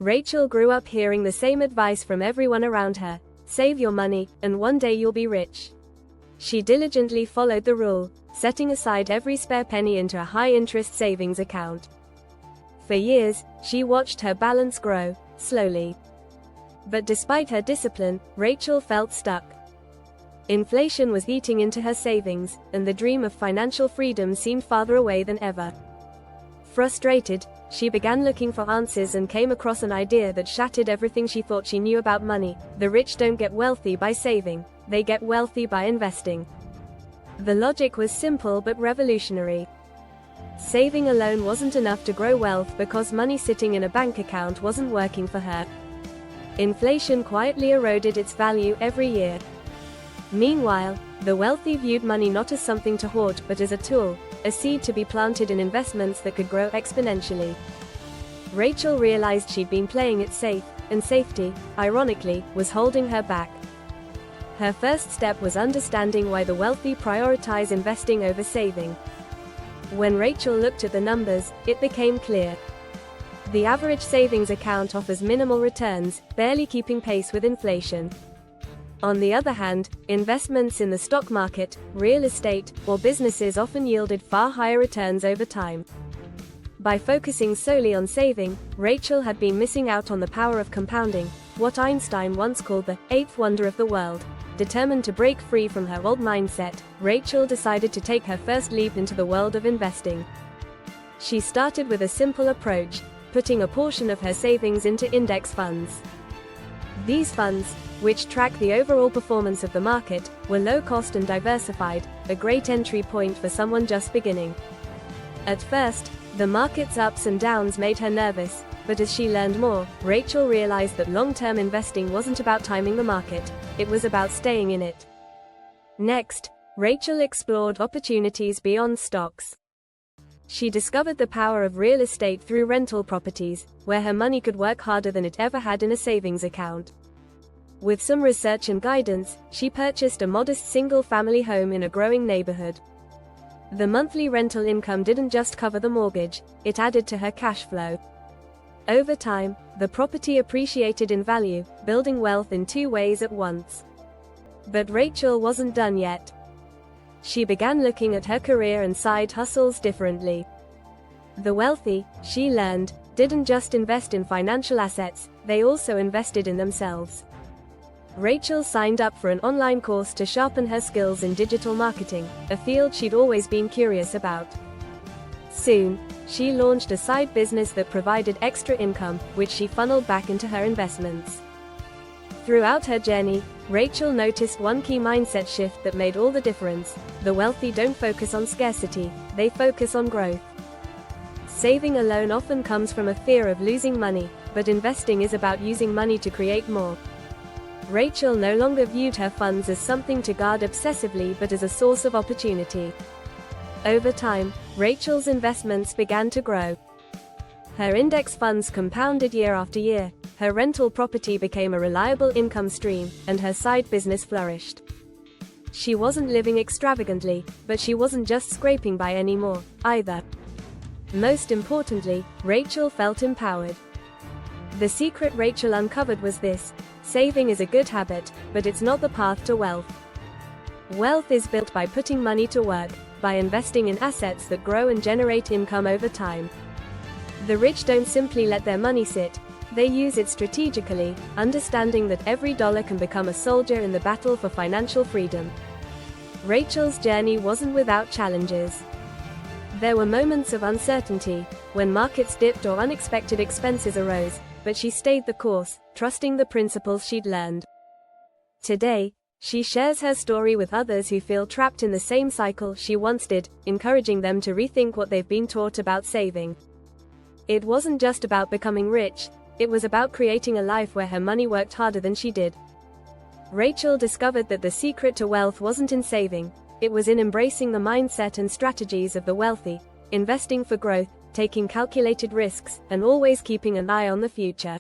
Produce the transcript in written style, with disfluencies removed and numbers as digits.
Rachel grew up hearing the same advice from everyone around her: save your money, and one day you'll be rich. She diligently followed the rule, setting aside every spare penny into a high-interest savings account. For years, she watched her balance grow, slowly. But despite her discipline, Rachel felt stuck. Inflation was eating into her savings, and the dream of financial freedom seemed farther away than ever. Frustrated, she began looking for answers and came across an idea that shattered everything she thought she knew about money: the rich don't get wealthy by saving, they get wealthy by investing. The logic was simple but revolutionary. Saving alone wasn't enough to grow wealth because money sitting in a bank account wasn't working for her. Inflation quietly eroded its value every year. Meanwhile, the wealthy viewed money not as something to hoard but as a tool, a seed to be planted in investments that could grow exponentially. Rachel realized she'd been playing it safe, and safety, ironically, was holding her back. Her first step was understanding why the wealthy prioritize investing over saving. When Rachel looked at the numbers, it became clear. The average savings account offers minimal returns, barely keeping pace with inflation. On the other hand, investments in the stock market, real estate, or businesses often yielded far higher returns over time. By focusing solely on saving, Rachel had been missing out on the power of compounding, what Einstein once called the eighth wonder of the world. Determined to break free from her old mindset, Rachel decided to take her first leap into the world of investing. She started with a simple approach: putting a portion of her savings into index funds. These funds, which track the overall performance of the market, were low cost and diversified, a great entry point for someone just beginning. At first, the market's ups and downs made her nervous, but as she learned more, Rachel realized that long-term investing wasn't about timing the market, it was about staying in it. Next, Rachel explored opportunities beyond stocks. She discovered the power of real estate through rental properties, where her money could work harder than it ever had in a savings account. With some research and guidance, she purchased a modest single-family home in a growing neighborhood. The monthly rental income didn't just cover the mortgage, it added to her cash flow. Over time, the property appreciated in value, building wealth in two ways at once. But Rachel wasn't done yet. She began looking at her career and side hustles differently. The wealthy, she learned, didn't just invest in financial assets, they also invested in themselves. Rachel signed up for an online course to sharpen her skills in digital marketing, a field she'd always been curious about. Soon, she launched a side business that provided extra income, which she funneled back into her investments. Throughout her journey, Rachel noticed one key mindset shift that made all the difference: the wealthy don't focus on scarcity, they focus on growth. Saving alone often comes from a fear of losing money, but investing is about using money to create more. Rachel no longer viewed her funds as something to guard obsessively but as a source of opportunity. Over time, Rachel's investments began to grow. Her index funds compounded year after year, her rental property became a reliable income stream, and her side business flourished. She wasn't living extravagantly, but she wasn't just scraping by anymore, either. Most importantly, Rachel felt empowered. The secret Rachel uncovered was this: saving is a good habit, but it's not the path to wealth. Wealth is built by putting money to work, by investing in assets that grow and generate income over time. The rich don't simply let their money sit, they use it strategically, understanding that every dollar can become a soldier in the battle for financial freedom. Rachel's journey wasn't without challenges. There were moments of uncertainty, when markets dipped or unexpected expenses arose, but she stayed the course, trusting the principles she'd learned. Today, she shares her story with others who feel trapped in the same cycle she once did, encouraging them to rethink what they've been taught about saving. It wasn't just about becoming rich, it was about creating a life where her money worked harder than she did. Rachel discovered that the secret to wealth wasn't in saving, it was in embracing the mindset and strategies of the wealthy, investing for growth, taking calculated risks, and always keeping an eye on the future.